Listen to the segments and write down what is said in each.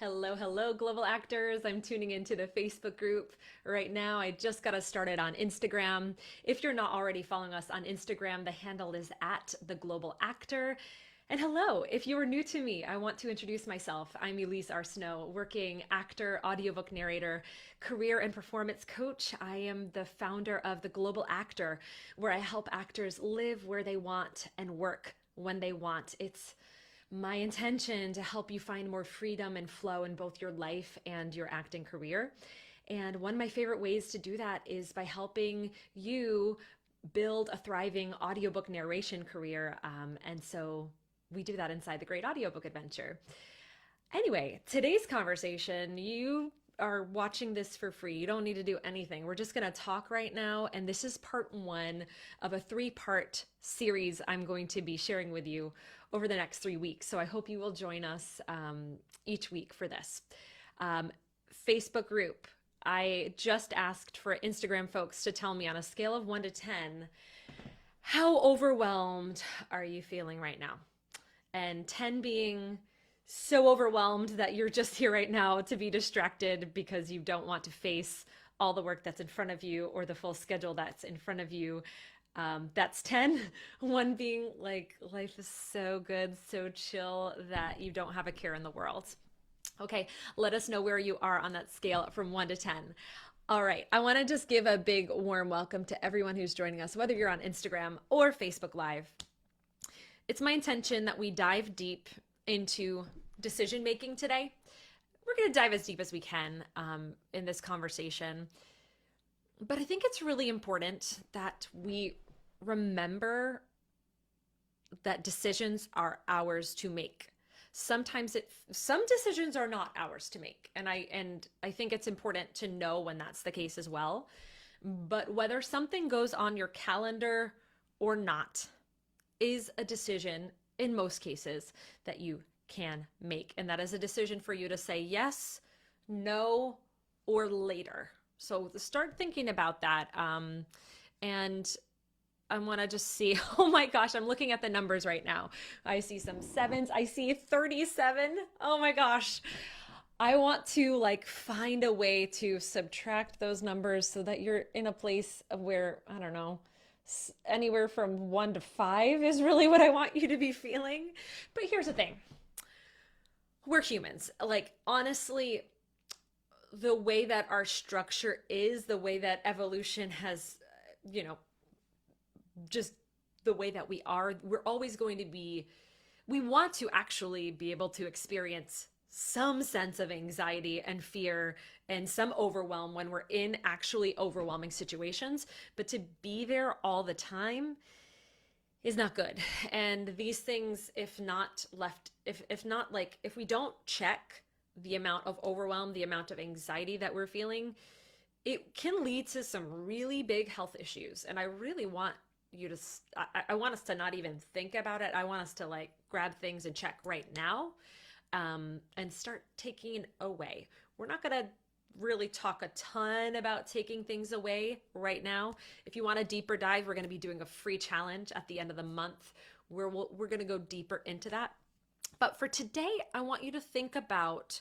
Hello, hello, global actors. I'm tuning into the Facebook group right now. I just got us started on Instagram. If you're not already following us on Instagram, the handle is at the global actor. And hello, if you are new to me, I want to introduce myself. I'm Elise Arsenault, working actor, audiobook narrator, career and performance coach. I am the founder of the Global Actor, where I help actors live where they want and work when they want. It's my intention to help you find more freedom and flow in both your life and your acting career. And one of my favorite ways to do that is by helping you build a thriving audiobook narration career. And so we do that inside the Great Audiobook Adventure. Anyway, today's conversation, you are watching this for free. You don't need to do anything. We're just going to talk right now. And this is part one of a three-part series I'm going to be sharing with you over the next 3 weeks. So I hope you will join us each week for this. Facebook group. I just asked for Instagram folks to tell me on a scale of 1 to 10, how overwhelmed are you feeling right now? And 10 being so overwhelmed that you're just here right now to be distracted because you don't want to face all the work that's in front of you or the full schedule that's in front of you. That's 10. One being like, life is so good, so chill that you don't have a care in the world. Okay, let us know where you are on that scale from 1 to 10. All right, I want to just give a big warm welcome to everyone who's joining us, whether you're on Instagram or Facebook Live. It's my intention that we dive deep into decision making today. We're going to dive as deep as we can in this conversation. But I think it's really important that we remember that decisions are ours to make. Sometimes some decisions are not ours to make. And I think it's important to know when that's the case as well. But whether something goes on your calendar or not is a decision in most cases that you can make. And that is a decision for you to say yes, no, or later. So start thinking about that. And I want to just see, oh my gosh, I'm looking at the numbers right now. I see some sevens. I see 37. Oh my gosh. I want to find a way to subtract those numbers so that you're in a place of where, I don't know, anywhere from 1 to 5 is really what I want you to be feeling. But here's the thing. We're humans. Honestly, the way that our structure is, the way that evolution has, just the way that we are, we're always going to be, we want to actually be able to experience some sense of anxiety and fear and some overwhelm when we're in actually overwhelming situations. But to be there all the time is not good. And these things, if we don't check the amount of overwhelm, the amount of anxiety that we're feeling, it can lead to some really big health issues. And I really want you to, I want us to not even think about it. I want us to grab things and check right now, and start taking away. We're not going to really talk a ton about taking things away right now. If you want a deeper dive, we're going to be doing a free challenge at the end of the month where we're going to go deeper into that. But for today, I want you to think about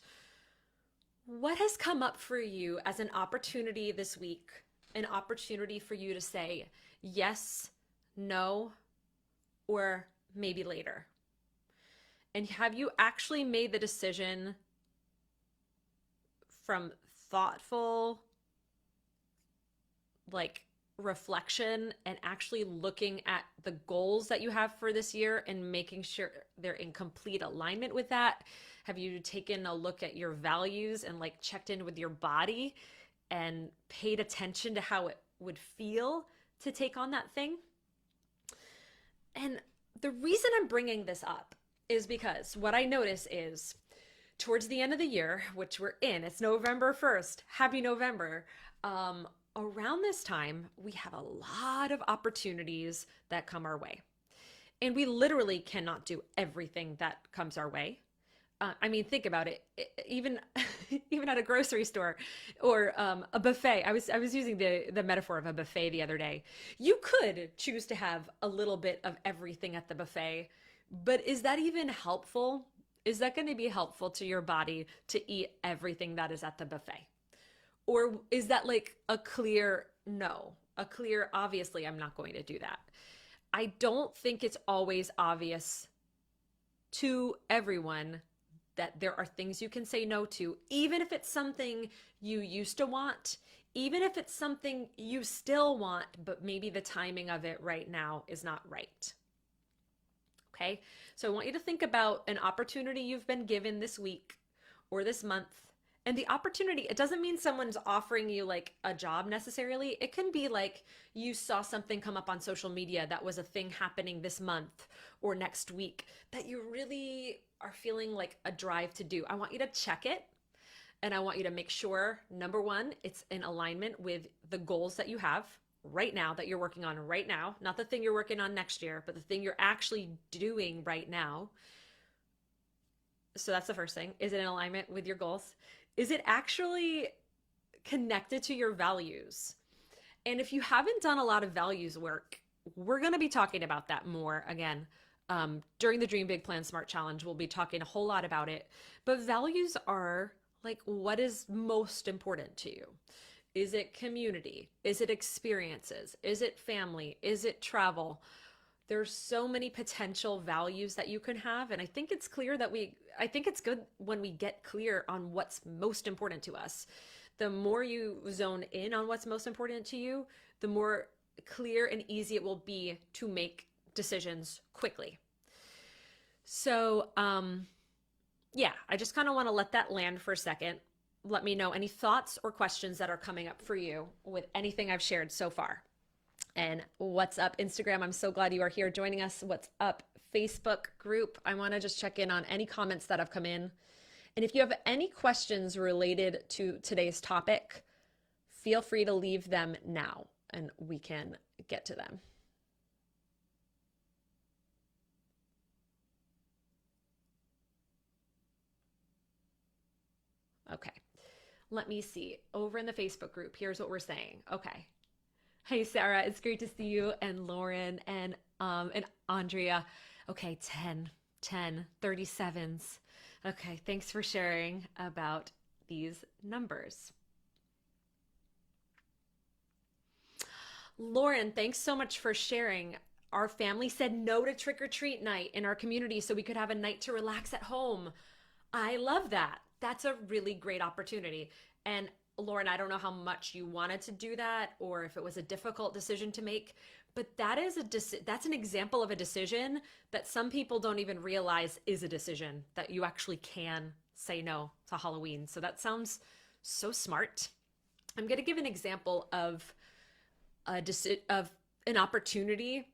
what has come up for you as an opportunity this week, an opportunity for you to say yes, no, or maybe later. And have you actually made the decision from thoughtful, reflection and actually looking at the goals that you have for this year and making sure they're in complete alignment with that? Have you taken a look at your values and checked in with your body and paid attention to how it would feel to take on that thing? And the reason I'm bringing this up is because what I notice is towards the end of the year, which we're in, it's November 1st, happy November. Around this time, we have a lot of opportunities that come our way. And we literally cannot do everything that comes our way. Think about it. Even at a grocery store or a buffet. I was using the metaphor of a buffet the other day. You could choose to have a little bit of everything at the buffet, but is that even helpful? is that going to be helpful to your body to eat everything that is at the buffet? Or is that like a clear no, a clear, obviously, I'm not going to do that? I don't think it's always obvious to everyone that there are things you can say no to, even if it's something you used to want, even if it's something you still want, but maybe the timing of it right now is not right. Okay, so I want you to think about an opportunity you've been given this week or this month. And the opportunity, it doesn't mean someone's offering you like a job necessarily. It can be like you saw something come up on social media that was a thing happening this month or next week that you really are feeling like a drive to do. I want you to check it. And I want you to make sure, number one, it's in alignment with the goals that you have right now, that you're working on right now, not the thing you're working on next year, but the thing you're actually doing right now. So that's the first thing. Is it in alignment with your goals? Is it actually connected to your values? And if you haven't done a lot of values work, we're going to be talking about that more again. During the Dream Big Plan Smart Challenge, we'll be talking a whole lot about it. But values are like, what is most important to you? Is it community? Is it experiences? Is it family? Is it travel? There's so many potential values that you can have. And I think it's clear that I think it's good when we get clear on what's most important to us. The more you zone in on what's most important to you, the more clear and easy it will be to make decisions quickly. So, yeah, I just kind of want to let that land for a second. Let me know any thoughts or questions that are coming up for you with anything I've shared so far. And what's up, Instagram? I'm so glad you are here joining us. What's up, Facebook group? I want to just check in on any comments that have come in. And if you have any questions related to today's topic, feel free to leave them now and we can get to them. Okay, let me see. Over in the Facebook group, here's what we're saying. Okay. Hey, Sarah, it's great to see you, and Lauren and Andrea. Okay, 37s. Okay, thanks for sharing about these numbers. Lauren, thanks so much for sharing. Our family said no to trick-or-treat night in our community so we could have a night to relax at home. I love that. That's a really great opportunity. And Lauren, I don't know how much you wanted to do that or if it was a difficult decision to make, but that's an example of a decision that some people don't even realize is a decision, that you actually can say no to Halloween. So that sounds so smart. I'm going to give an example of an opportunity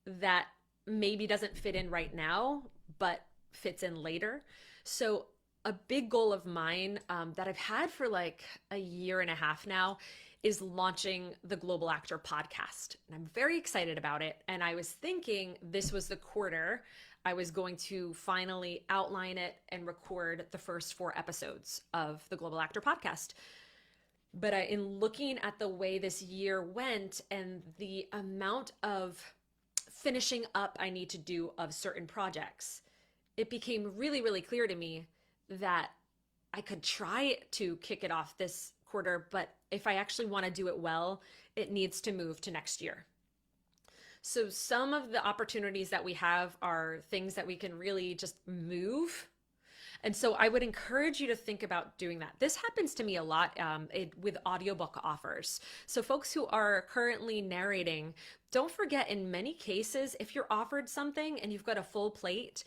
that maybe doesn't fit in right now, but fits in later. So a big goal of mine that I've had for like a year and a half now is launching the Global Actor podcast. And I'm very excited about it. And I was thinking this was the quarter I was going to finally outline it and record the first 4 episodes of the Global Actor podcast. But in looking at the way this year went and the amount of finishing up I need to do of certain projects, it became really, really clear to me that I could try to kick it off this quarter, but if I actually want to do it well, it needs to move to next year. So some of the opportunities that we have are things that we can really just move. And so I would encourage you to think about doing that. This happens to me a lot with audiobook offers. So folks who are currently narrating, don't forget, in many cases, if you're offered something and you've got a full plate,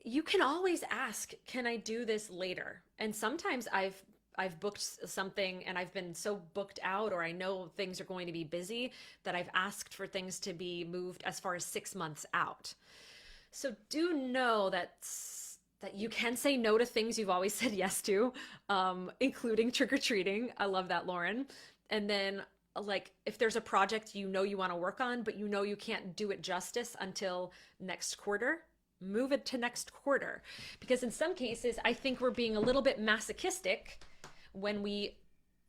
you can always ask, can I do this later? And sometimes I've booked something and I've been so booked out, or I know things are going to be busy, that I've asked for things to be moved as far as 6 months out. So do know that you can say no to things you've always said yes to, including trick-or-treating. I love that, Lauren. And then like if there's a project you want to work on, but you can't do it justice until next quarter, move it to next quarter. Because in some cases, I think we're being a little bit masochistic when we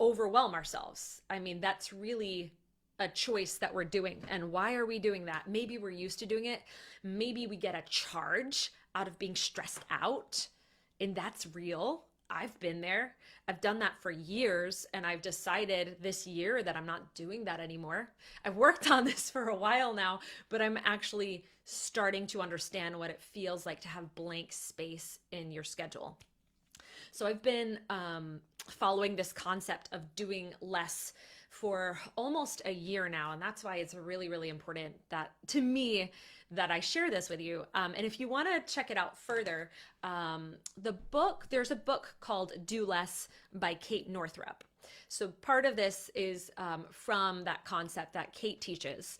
overwhelm ourselves. I mean, that's really a choice that we're doing. And why are we doing that? Maybe we're used to doing it. Maybe we get a charge out of being stressed out. And that's real. I've been there. I've done that for years, and I've decided this year that I'm not doing that anymore. I've worked on this for a while now, but I'm actually starting to understand what it feels like to have blank space in your schedule. So I've been following this concept of doing less for almost a year now. And that's why it's really, really important that to me that I share this with you. And if you want to check it out further, there's a book called Do Less by Kate Northrup. So part of this is from that concept that Kate teaches.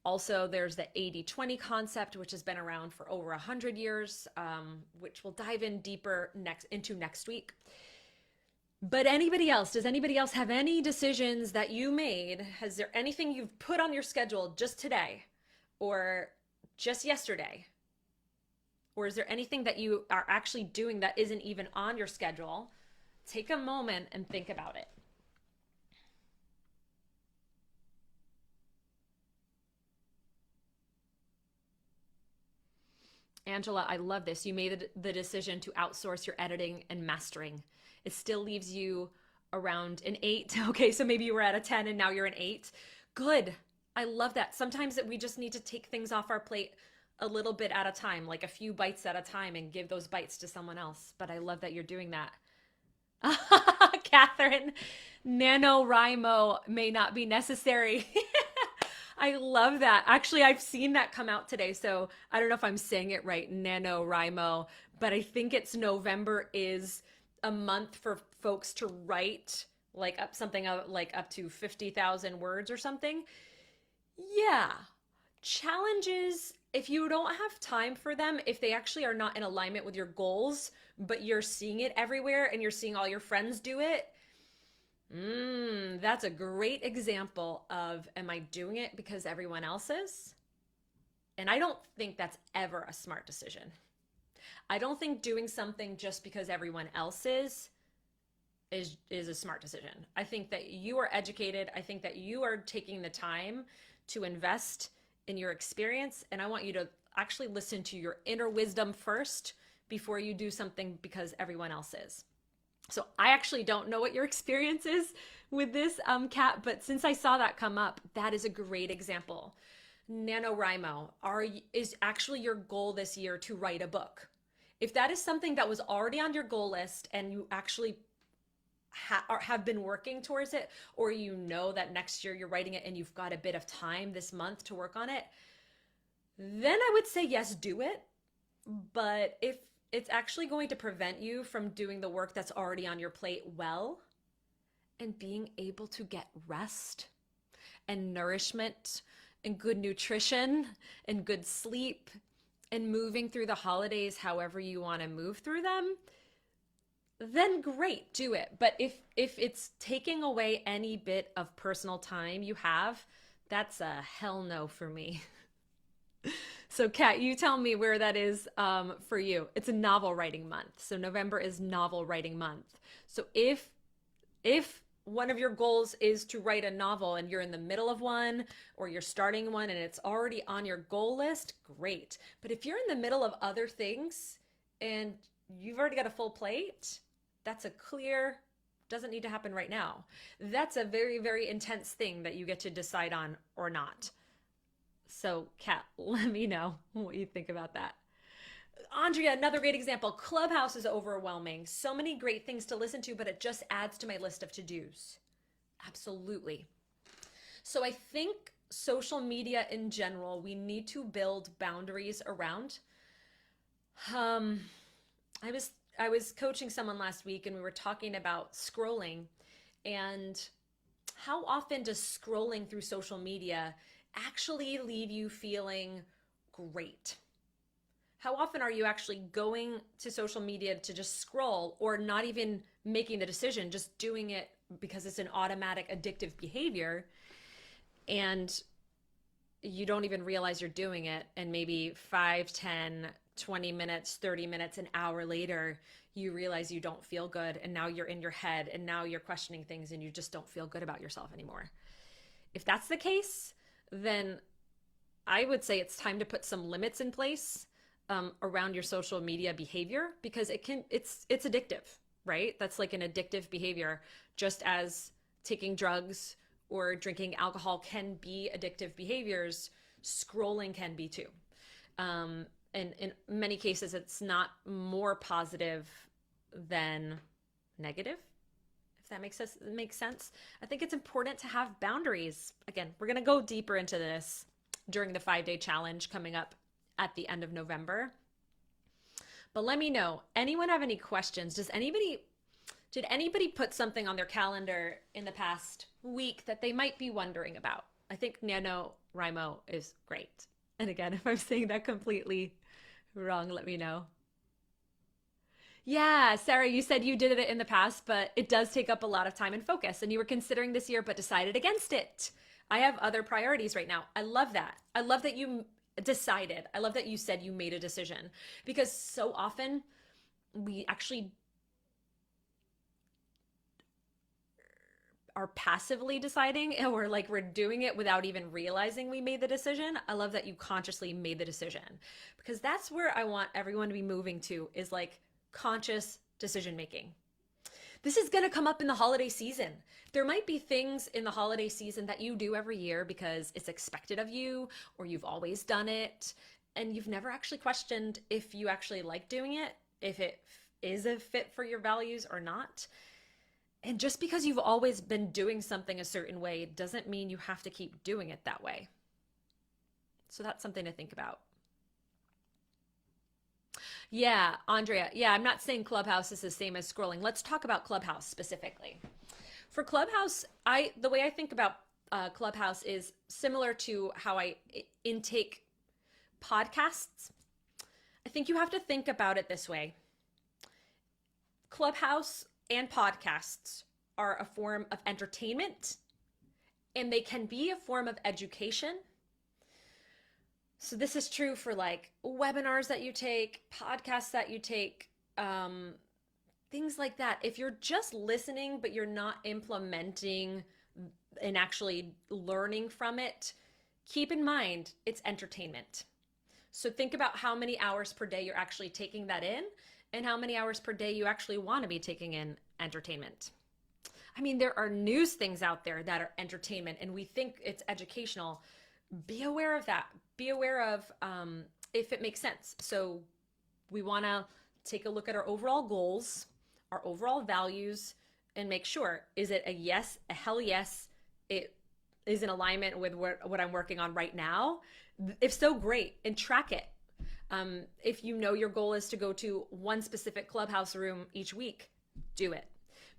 Also, there's the 80-20 concept, which has been around for over 100 years, which we'll dive in deeper into next week. But does anybody else have any decisions that you made? Has there anything you've put on your schedule just today or just yesterday? Or is there anything that you are actually doing that isn't even on your schedule? Take a moment and think about it. Angela, I love this. You made the decision to outsource your editing and mastering. It still leaves you around an 8. Okay, so maybe you were at a 10 and now you're an 8. Good. I love that. Sometimes we just need to take things off our plate a little bit at a time, like a few bites at a time, and give those bites to someone else. But I love that you're doing that. Catherine, NaNoWriMo may not be necessary. I love that. Actually, I've seen that come out today. So I don't know if I'm saying it right, NaNoWriMo, but I think it's November is a month for folks to write up to 50,000 words or something. Yeah. Challenges, if you don't have time for them, if they actually are not in alignment with your goals, but you're seeing it everywhere and you're seeing all your friends do it, that's a great example of, am I doing it because everyone else is? And I don't think that's ever a smart decision. I don't think doing something just because everyone else is a smart decision. I think that you are educated. I think that you are taking the time to invest in your experience. And I want you to actually listen to your inner wisdom first before you do something because everyone else is. So I actually don't know what your experience is with this, Kat, but since I saw that come up, that is a great example. NaNoWriMo, is actually your goal this year to write a book? If that is something that was already on your goal list and you actually have been working towards it, or you know that next year you're writing it and you've got a bit of time this month to work on it, then I would say yes, do it. But if it's actually going to prevent you from doing the work that's already on your plate well, and being able to get rest and nourishment and good nutrition and good sleep and moving through the holidays however you want to move through them, then great, do it. But if it's taking away any bit of personal time you have, that's a hell no for me. So Kat, you tell me where that is for you. It's a novel writing month. So November is novel writing month. So if one of your goals is to write a novel and you're in the middle of one or you're starting one and it's already on your goal list, great. But if you're in the middle of other things and you've already got a full plate, that's a clear, doesn't need to happen right now. That's a very, very intense thing that you get to decide on or not. So Kat, let me know what you think about that. Andrea, another great example. Clubhouse is overwhelming. So many great things to listen to, but it just adds to my list of to-dos. Absolutely. So I think social media in general, we need to build boundaries around. I was coaching someone last week and we were talking about scrolling, and how often does scrolling through social media actually leave you feeling great? How often are you actually going to social media to just scroll, or not even making the decision, just doing it because it's an automatic addictive behavior and you don't even realize you're doing it, and maybe 5, 10, 20 minutes, 30 minutes, an hour later, you realize you don't feel good, and now you're in your head and now you're questioning things and you just don't feel good about yourself anymore. If that's the case, then I would say it's time to put some limits in place. around your social media behavior, because it's addictive, right? That's like an addictive behavior, just as taking drugs or drinking alcohol can be addictive behaviors, scrolling can be too. And in many cases, it's not more positive than negative, if that makes sense. I think it's important to have boundaries. Again, we're going to go deeper into this during the 5-day challenge coming up at the end of November. But let me know, anyone have any questions? Did anybody put something on their calendar in the past week that they might be wondering about? I think NaNoWriMo is great. And again, if I'm saying that completely wrong, let me know. Yeah, Sarah, you said you did it in the past, but it does take up a lot of time and focus, and you were considering this year, but decided against it. I have other priorities right now. I love that. I love that you decided. I love that you said you made a decision, because so often we actually are passively deciding, or like we're doing it without even realizing we made the decision. I love that you consciously made the decision, because that's where I want everyone to be moving to, is like conscious decision making. This is going to come up in the holiday season. There might be things in the holiday season that you do every year because it's expected of you, or you've always done it, and you've never actually questioned if you actually like doing it, if it is a fit for your values or not. And just because you've always been doing something a certain way doesn't mean you have to keep doing it that way. So that's something to think about. Yeah, Andrea. Yeah, I'm not saying Clubhouse is the same as scrolling. Let's talk about Clubhouse specifically. For Clubhouse, the way I think about Clubhouse is similar to how I intake podcasts. I think you have to think about it this way. Clubhouse and podcasts are a form of entertainment, and they can be a form of education. So this is true for like webinars that you take, podcasts that you take, things like that. If you're just listening, but you're not implementing and actually learning from it, keep in mind it's entertainment. So think about how many hours per day you're actually taking that in, and how many hours per day you actually want to be taking in entertainment. I mean, there are news things out there that are entertainment, and we think it's educational. Be aware of that. Be aware of if it makes sense. So we want to take a look at our overall goals, our overall values, and make sure, is it a yes, a hell yes, it is in alignment with what I'm working on right now? If so, great, and track it. If you know your goal is to go to one specific Clubhouse room each week, do it.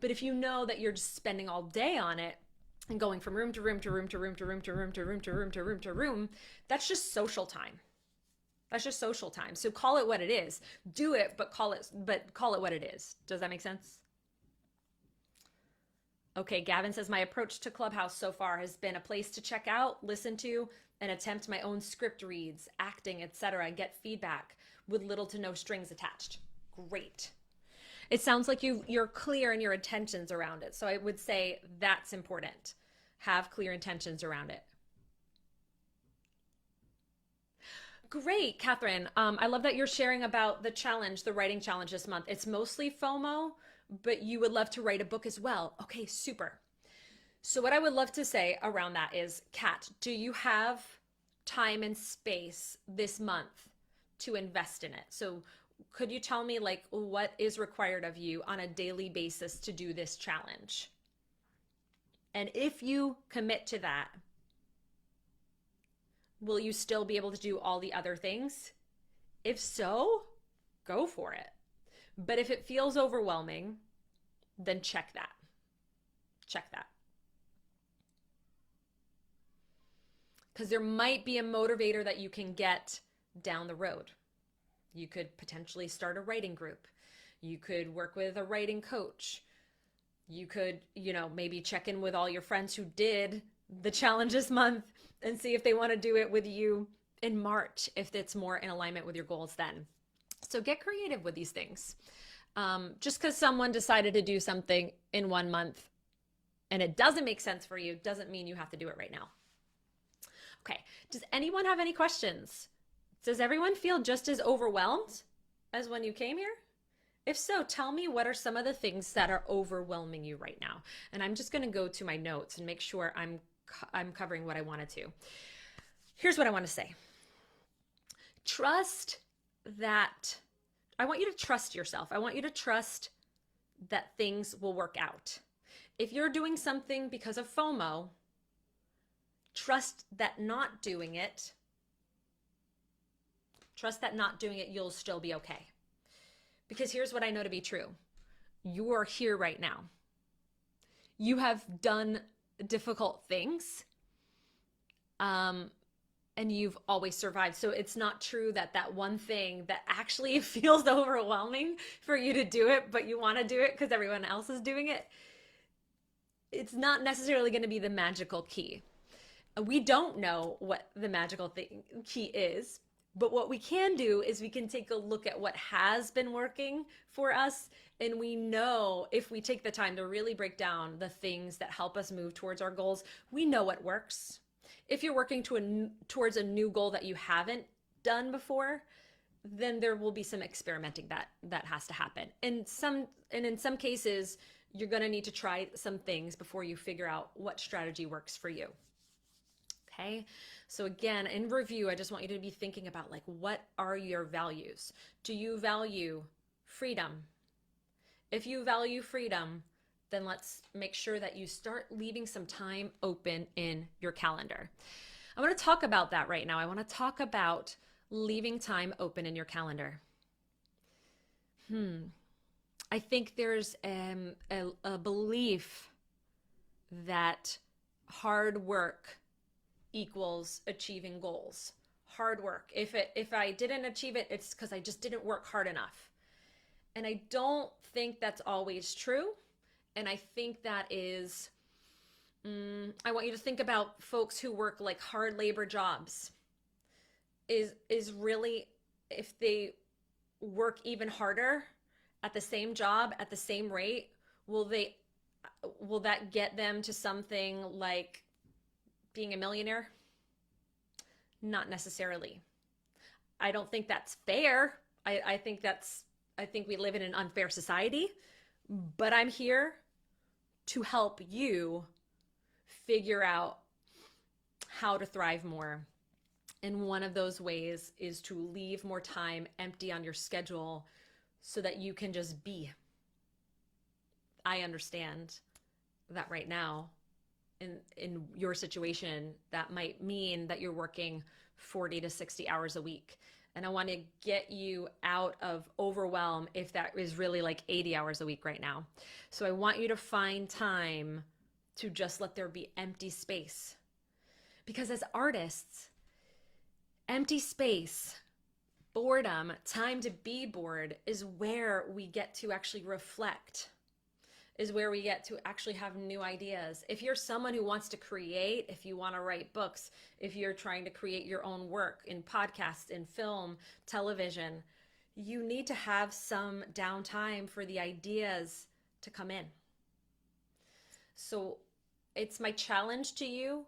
But if you know that you're just spending all day on it and going from room to room to room to room to room to room to room to room to room to room, that's just social time. That's just social time. So call it what it is. Do it, but call it what it is. Does that make sense? Okay, Gavin says, my approach to Clubhouse so far has been a place to check out, listen to, and attempt my own script reads, acting, etc., and get feedback with little to no strings attached. Great. It sounds like you're clear in your intentions around it. So I would say that's important. Have clear intentions around it. Great, Catherine. I love that you're sharing about the challenge, the writing challenge this month. It's mostly FOMO, but you would love to write a book as well. Okay, super. So what I would love to say around that is, Kat, do you have time and space this month to invest in it? So could you tell me like what is required of you on a daily basis to do this challenge? And if you commit to that, will you still be able to do all the other things? If so, go for it. But if it feels overwhelming, then check that. Check that. Because there might be a motivator that you can get down the road. You could potentially start a writing group. You could work with a writing coach. You could, maybe check in with all your friends who did the challenge this month and see if they want to do it with you in March, if it's more in alignment with your goals then. So get creative with these things. Just because someone decided to do something in 1 month and it doesn't make sense for you doesn't mean you have to do it right now. Okay, does anyone have any questions? Does everyone feel just as overwhelmed as when you came here? If so, tell me what are some of the things that are overwhelming you right now. And I'm just going to go to my notes and make sure I'm covering what I wanted to. Here's what I want to say. Trust that I want you to trust yourself. I want you to trust that things will work out. If you're doing something because of FOMO, trust that not doing it, you'll still be okay. Because here's what I know to be true. You are here right now. You have done difficult things, and you've always survived. So it's not true that that one thing that actually feels overwhelming for you to do it, but you want to do it because everyone else is doing it, it's not necessarily going to be the magical key. We don't know what the magical key is. But what we can do is we can take a look at what has been working for us. And we know if we take the time to really break down the things that help us move towards our goals, we know what works. If you're working towards a new goal that you haven't done before, then there will be some experimenting that has to happen. And in some cases, you're going to need to try some things before you figure out what strategy works for you. Okay. So again, in review, I just want you to be thinking about like, what are your values? Do you value freedom? If you value freedom, then let's make sure that you start leaving some time open in your calendar. I want to talk about that right now. I want to talk about leaving time open in your calendar. I think there's a belief that hard work equals achieving goals. Hard work. If I didn't achieve it, it's because I just didn't work hard enough. And I don't think that's always true. And I think that is, I want you to think about folks who work like hard labor jobs. Is really, if they work even harder at the same job, at the same rate, will that get them to something like being a millionaire? Not necessarily. I don't think that's fair. I think we live in an unfair society, but I'm here to help you figure out how to thrive more. And one of those ways is to leave more time empty on your schedule so that you can just be. I understand that right now, in your situation, that might mean that you're working 40 to 60 hours a week. And I want to get you out of overwhelm if that is really like 80 hours a week right now. So I want you to find time to just let there be empty space. Because as artists, empty space, boredom, time to be bored is where we get to actually reflect, is where we get to actually have new ideas. If you're someone who wants to create, if you want to write books, if you're trying to create your own work in podcasts, in film, television, you need to have some downtime for the ideas to come in. So it's my challenge to you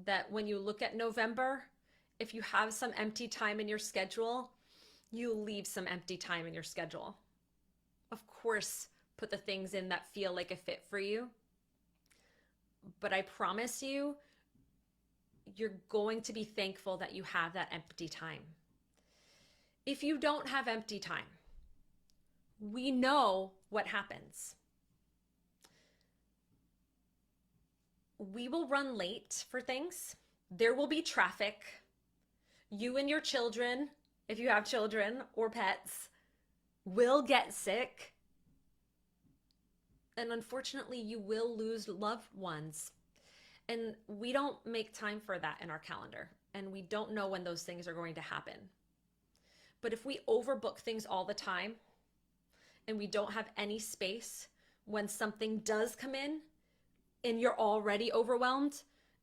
that when you look at November, if you have some empty time in your schedule, you leave some empty time in your schedule. Of course, put the things in that feel like a fit for you. But I promise you, you're going to be thankful that you have that empty time. If you don't have empty time, we know what happens. We will run late for things. There will be traffic. You and your children, if you have children or pets, will get sick. And unfortunately, you will lose loved ones. And we don't make time for that in our calendar. And we don't know when those things are going to happen. But if we overbook things all the time and we don't have any space when something does come in and you're already overwhelmed,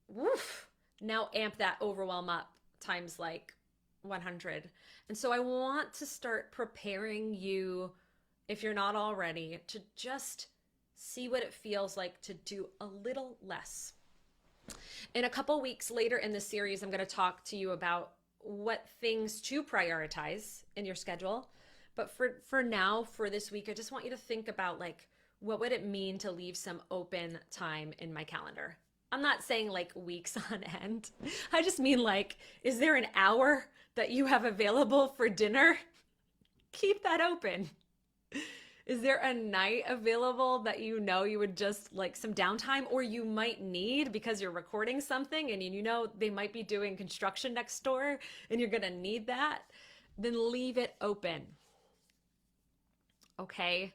woof, now amp that overwhelm up times like 100. And so I want to start preparing you, if you're not already, to just see what it feels like to do a little less. In a couple weeks later in the series, I'm going to talk to you about what things to prioritize in your schedule. But for now, for this week, I just want you to think about like, what would it mean to leave some open time in my calendar? I'm not saying like weeks on end. I just mean like, is there an hour that you have available for dinner? Keep that open. Is there a night available that you know you would just like some downtime, or you might need because you're recording something and you know they might be doing construction next door and you're going to need that? Then leave it open. Okay?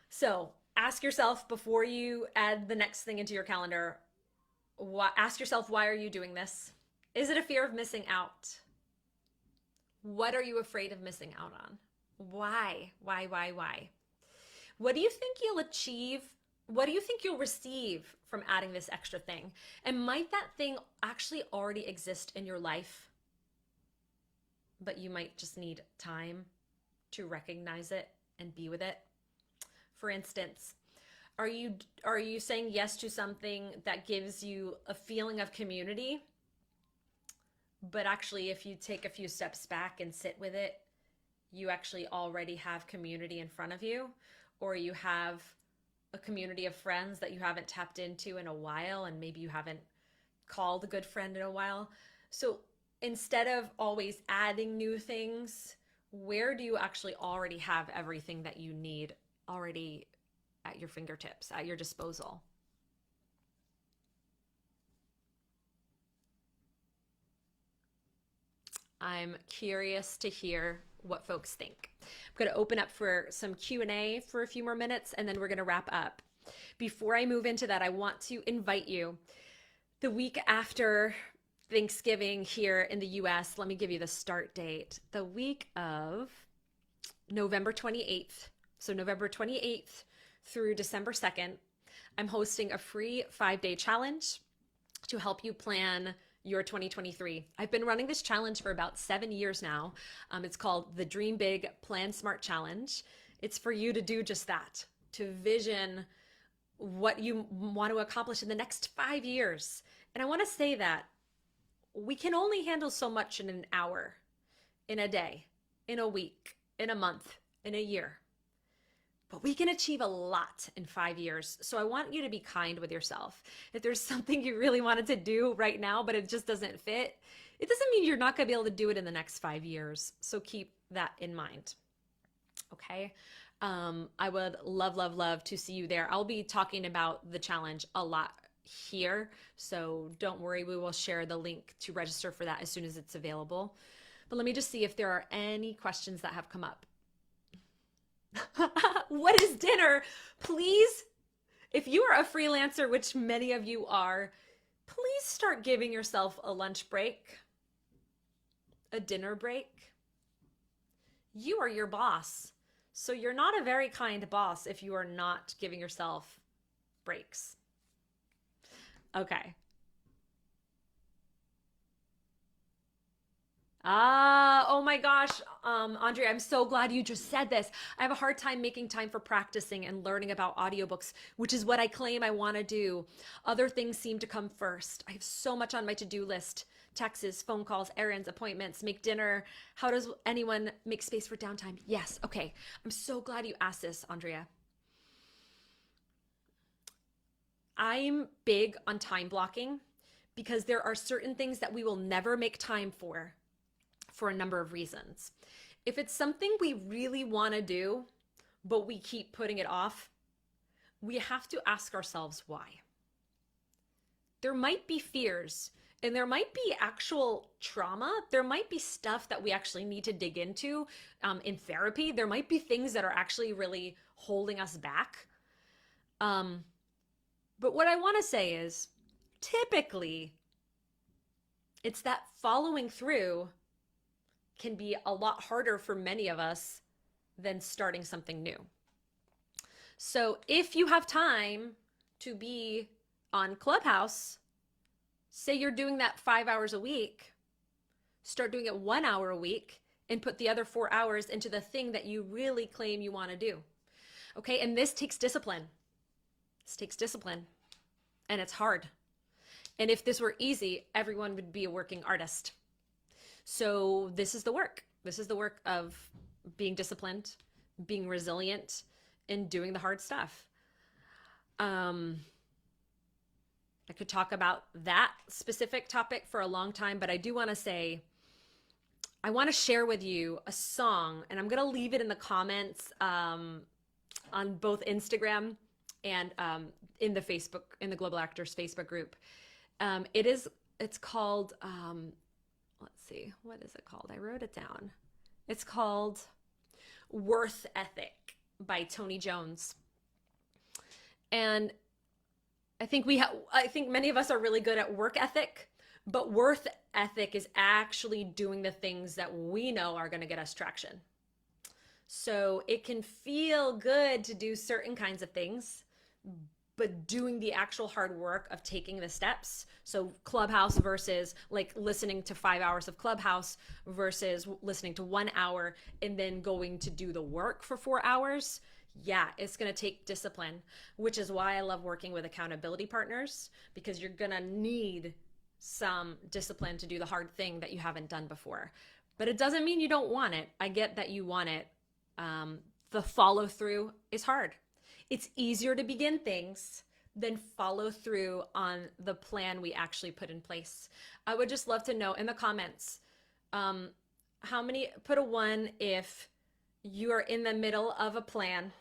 So ask yourself before you add the next thing into your calendar, ask yourself, why are you doing this? Is it a fear of missing out? What are you afraid of missing out on? Why? Why? What do you think you'll achieve? What do you think you'll receive from adding this extra thing? And might that thing actually already exist in your life, but you might just need time to recognize it and be with it? For instance, are you saying yes to something that gives you a feeling of community, but actually if you take a few steps back and sit with it, you actually already have community in front of you? Or you have a community of friends that you haven't tapped into in a while, and maybe you haven't called a good friend in a while. So instead of always adding new things, where do you actually already have everything that you need already at your fingertips, at your disposal? I'm curious to hear what folks think. I'm going to open up for some Q&A for a few more minutes, and then we're going to wrap up. Before I move into that, I want to invite you the week after Thanksgiving here in the US. Let me give you the start date. The week of November 28th. So November 28th through December 2nd, I'm hosting a free 5-day challenge to help you plan your 2023. I've been running this challenge for about 7 years now. It's called the Dream Big, Plan Smart Challenge. It's for you to do just that, to vision what you want to accomplish in the next 5 years. And I want to say that we can only handle so much in an hour, in a day, in a week, in a month, in a year. But we can achieve a lot in 5 years. So I want you to be kind with yourself. If there's something you really wanted to do right now, but it just doesn't fit, it doesn't mean you're not going to be able to do it in the next 5 years. So keep that in mind. Okay. I would love to see you there. I'll be talking about the challenge a lot here. So don't worry. We will share the link to register for that as soon as it's available. But let me just see if there are any questions that have come up. What is dinner? Please, if you are a freelancer, which many of you are, please start giving yourself a lunch break, a dinner break. You are your boss. So you're not a very kind boss if you are not giving yourself breaks. Okay. Oh my gosh, Andrea, I'm so glad you just said this. I have a hard time making time for practicing and learning about audiobooks, which is what I claim I want to do. Other things seem to come first. I have so much on my to-do list: texts, phone calls, errands, appointments, make dinner. How does anyone make space for downtime? Yes, okay. I'm so glad you asked this, Andrea. I'm big on time blocking because there are certain things that we will never make time for a number of reasons. If it's something we really want to do, but we keep putting it off, we have to ask ourselves why. There might be fears, and there might be actual trauma. There might be stuff that we actually need to dig into in therapy. There might be things that are actually really holding us back. But what I want to say is, typically, it's that following through can be a lot harder for many of us than starting something new. So if you have time to be on Clubhouse, say you're doing that 5 hours a week, start doing it 1 hour a week and put the other 4 hours into the thing that you really claim you want to do. Okay, and this takes discipline. This takes discipline, and it's hard. And if this were easy, everyone would be a working artist. So this is the work. This is the work of being disciplined, being resilient, and doing the hard stuff. I could talk about that specific topic for a long time, but I do want to say, I want to share with you a song, and I'm going to leave it in the comments on both Instagram and in the Facebook, in the Global Actors Facebook group. It's called, let's see, what is it called? I wrote it down. It's called Worth Ethic by Tony Jones. And I think many of us are really good at work ethic, but worth ethic is actually doing the things that we know are going to get us traction. So it can feel good to do certain kinds of things, but doing the actual hard work of taking the steps. So Clubhouse versus like listening to 5 hours of Clubhouse versus listening to 1 hour and then going to do the work for 4 hours. Yeah, it's going to take discipline, which is why I love working with accountability partners, because you're going to need some discipline to do the hard thing that you haven't done before. But it doesn't mean you don't want it. I get that you want it. The follow through is hard. It's easier to begin things than follow through on the plan we actually put in place. I would just love to know in the comments, how many, put a 1 if you are in the middle of a plan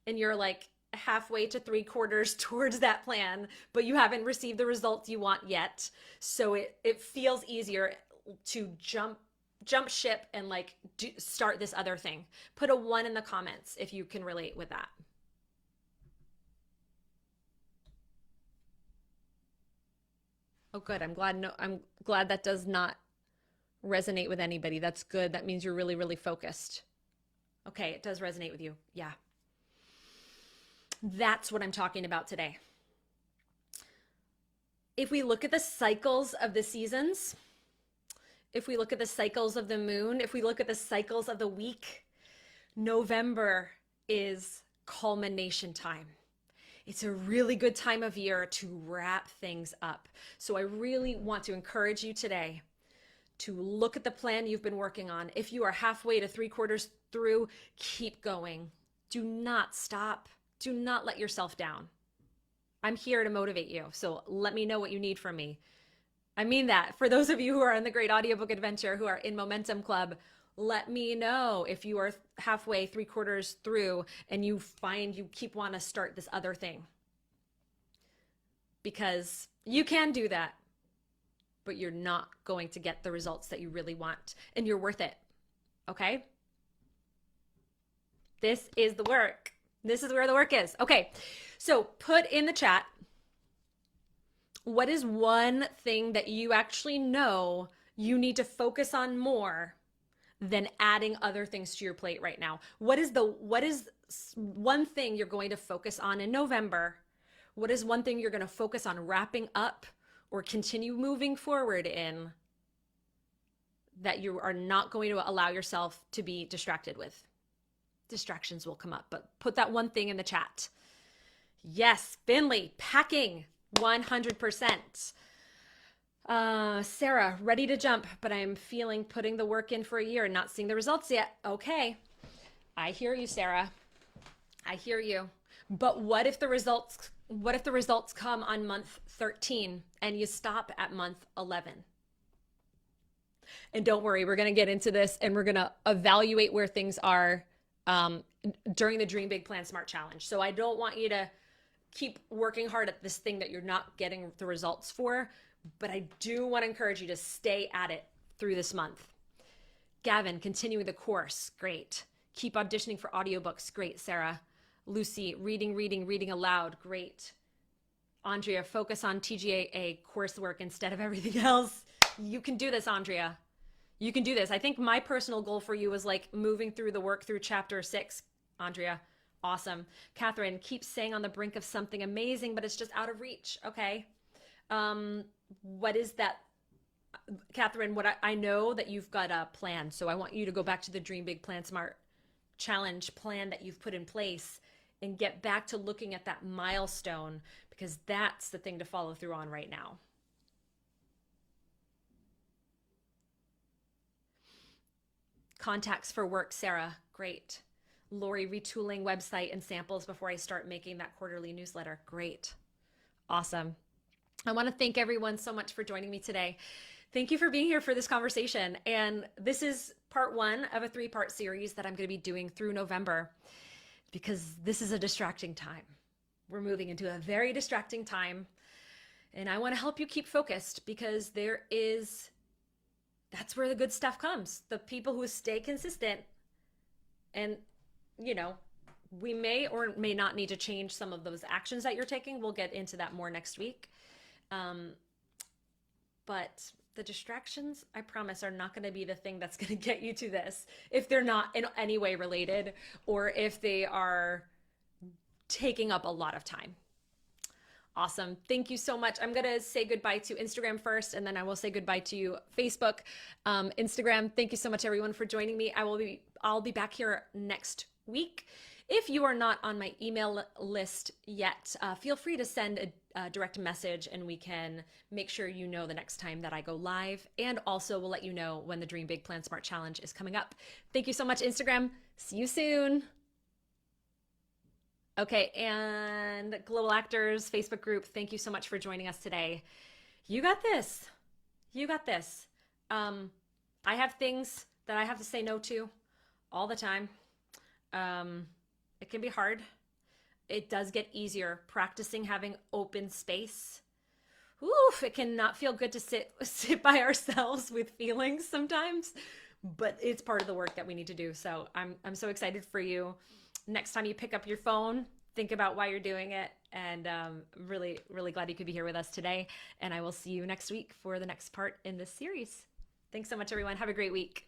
and you're like halfway to 3/4 towards that plan, but you haven't received the results you want yet. So it feels easier to jump ship and like start this other thing. Put a 1 in the comments if you can relate with that. Oh, good. I'm glad that does not resonate with anybody. That's good. That means you're really, really focused. Okay, it does resonate with you. Yeah. That's what I'm talking about today. If we look at the cycles of the seasons, if we look at the cycles of the moon, if we look at the cycles of the week, November is culmination time. It's a really good time of year to wrap things up. So I really want to encourage you today to look at the plan you've been working on. If you are halfway to 3/4 through, keep going. Do not stop. Do not let yourself down. I'm here to motivate you. So let me know what you need from me. I mean that. For those of you who are in the Great Audiobook Adventure, who are in Momentum Club, let me know if you are halfway, 3/4 through, and you find you keep want to start this other thing. Because you can do that, but you're not going to get the results that you really want, and you're worth it. Okay? This is the work. This is where the work is. Okay, so put in the chat, what is one thing that you actually know you need to focus on more than adding other things to your plate right now? What is one thing you're going to focus on in November? What is one thing you're going to focus on wrapping up or continue moving forward in that you are not going to allow yourself to be distracted with? Distractions will come up, but put that one thing in the chat. Yes, Finley, packing, 100%. Sarah, ready to jump, but I'm feeling putting the work in for a year and not seeing the results yet. Okay, I hear you, Sarah. I hear you. But what if the results come on month 13 and you stop at month 11? And don't worry, we're going to get into this and we're going to evaluate where things are during the Dream Big Plan Smart Challenge. So I don't want you to keep working hard at this thing that you're not getting the results for, but I do want to encourage you to stay at it through this month. Gavin, continuing the course. Great. Keep auditioning for audiobooks. Great, Sarah. Lucy, reading aloud. Great. Andrea, focus on TGAA coursework instead of everything else. You can do this, Andrea. You can do this. I think my personal goal for you was like moving through the work through chapter 6, Andrea. Awesome. Catherine, keep saying on the brink of something amazing, but it's just out of reach. Okay. What is that? Catherine, I know that you've got a plan. So I want you to go back to the Dream Big Plan Smart Challenge plan that you've put in place and get back to looking at that milestone, because that's the thing to follow through on right now. contacts for work, Sarah. Great. Lori, retooling website and samples before I start making that quarterly newsletter. Great. Awesome. I want to thank everyone so much for joining me today. Thank you for being here for this conversation. And this is part 1 of a 3-part series that I'm going to be doing through November, because this is a distracting time. We're moving into a very distracting time. And I want to help you keep focused, because that's where the good stuff comes. The people who stay consistent, and we may or may not need to change some of those actions that you're taking. We'll get into that more next week. But the distractions, I promise, are not going to be the thing that's going to get you to this, if they're not in any way related, or if they are taking up a lot of time. Awesome. Thank you so much. I'm going to say goodbye to Instagram first, and then I will say goodbye to Facebook. Instagram, thank you so much, everyone, for joining me. I'll be back here next week. If you are not on my email list yet, feel free to send a direct message, and we can make sure you know the next time that I go live. And also we'll let you know when the Dream Big Plan Smart Challenge is coming up. Thank you so much, Instagram. See you soon. Okay, and Global Actors Facebook group, thank you so much for joining us today. You got this. You got this. I have things that I have to say no to all the time. It can be hard. It does get easier practicing having open space. Oof, it can not feel good to sit by ourselves with feelings sometimes, but it's part of the work that we need to do. So I'm so excited for you. Next time you pick up your phone, think about why you're doing it, and really, really glad you could be here with us today. And I will see you next week for the next part in this series. Thanks so much, everyone. Have a great week.